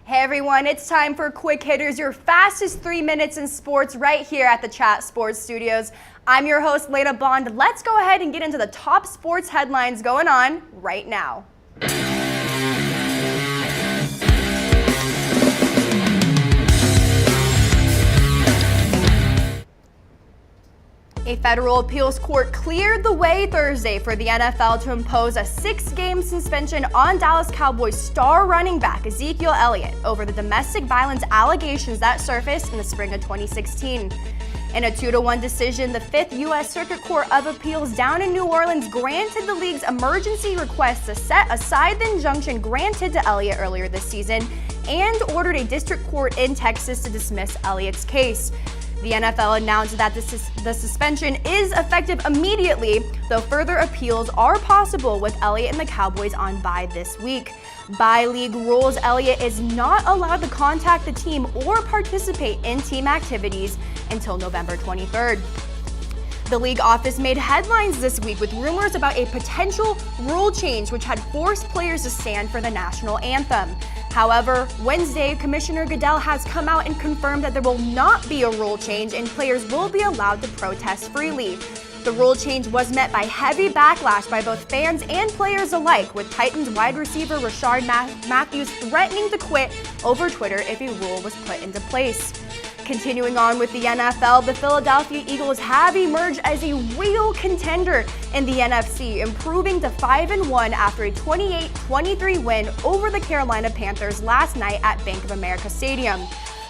Hey everyone, it's time for Quick Hitters, your fastest 3 minutes in sports right here at the Chat Sports Studios. I'm your host, Lena Bond. Let's go ahead and get into the top sports headlines going on right now. A federal appeals court cleared the way Thursday for the NFL to impose a 6-game suspension on Dallas Cowboys star running back Ezekiel Elliott over the domestic violence allegations that surfaced in the spring of 2016. In a 2-1 decision, the 5th U.S. Circuit Court of Appeals down in New Orleans granted the league's emergency request to set aside the injunction granted to Elliott earlier this season and ordered a district court in Texas to dismiss Elliott's case. The NFL announced that the suspension is effective immediately, though further appeals are possible with Elliott and the Cowboys on bye this week. By league rules, Elliott is not allowed to contact the team or participate in team activities until November 23rd. The league office made headlines this week with rumors about a potential rule change which had forced players to stand for the national anthem. However, Wednesday, Commissioner Goodell has come out and confirmed that there will not be a rule change and players will be allowed to protest freely. The rule change was met by heavy backlash by both fans and players alike, with Titans wide receiver Rashard Matthews threatening to quit over Twitter if a rule was put into place. Continuing on with the NFL, the Philadelphia Eagles have emerged as a real contender in the NFC, improving to 5-1 after a 28-23 win over the Carolina Panthers last night at Bank of America Stadium.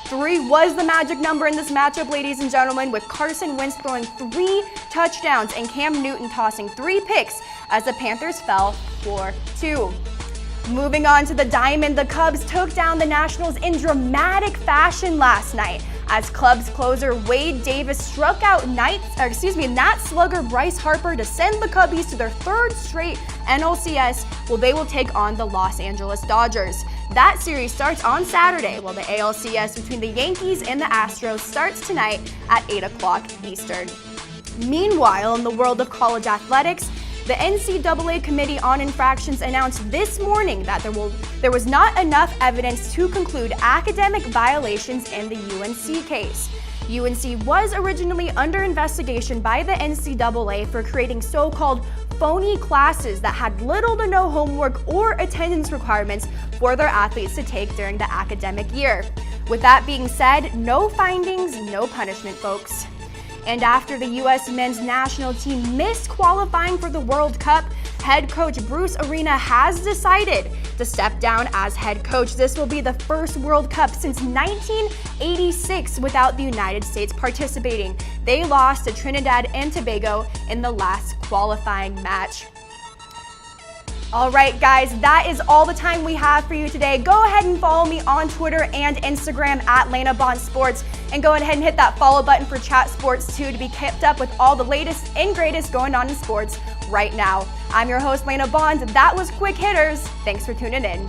3 was the magic number in this matchup, ladies and gentlemen, with Carson Wentz throwing 3 touchdowns and Cam Newton tossing 3 picks as the Panthers fell 4-2. Moving on to the Diamond, the Cubs took down the Nationals in dramatic fashion last night as Cubs closer Wade Davis struck out Nat slugger Bryce Harper to send the Cubbies to their 3rd straight NLCS, while they will take on the Los Angeles Dodgers. That series starts on Saturday, while the ALCS between the Yankees and the Astros starts tonight at 8 o'clock Eastern. Meanwhile, in the world of college athletics, the NCAA Committee on Infractions announced this morning that there was not enough evidence to conclude academic violations in the UNC case. UNC was originally under investigation by the NCAA for creating so-called phony classes that had little to no homework or attendance requirements for their athletes to take during the academic year. With that being said, no findings, no punishment, folks. And after the U.S. men's national team missed qualifying for the World Cup, head coach Bruce Arena has decided to step down as head coach. This will be the first World Cup since 1986 without the United States participating. They lost to Trinidad and Tobago in the last qualifying match. All right, guys, that is all the time we have for you today. Go ahead and follow me on Twitter and Instagram at Lena Bond Sports, and go ahead and hit that follow button for Chat Sports too to be kept up with all the latest and greatest going on in sports right now. I'm your host, Lena Bond. That was Quick Hitters. Thanks for tuning in.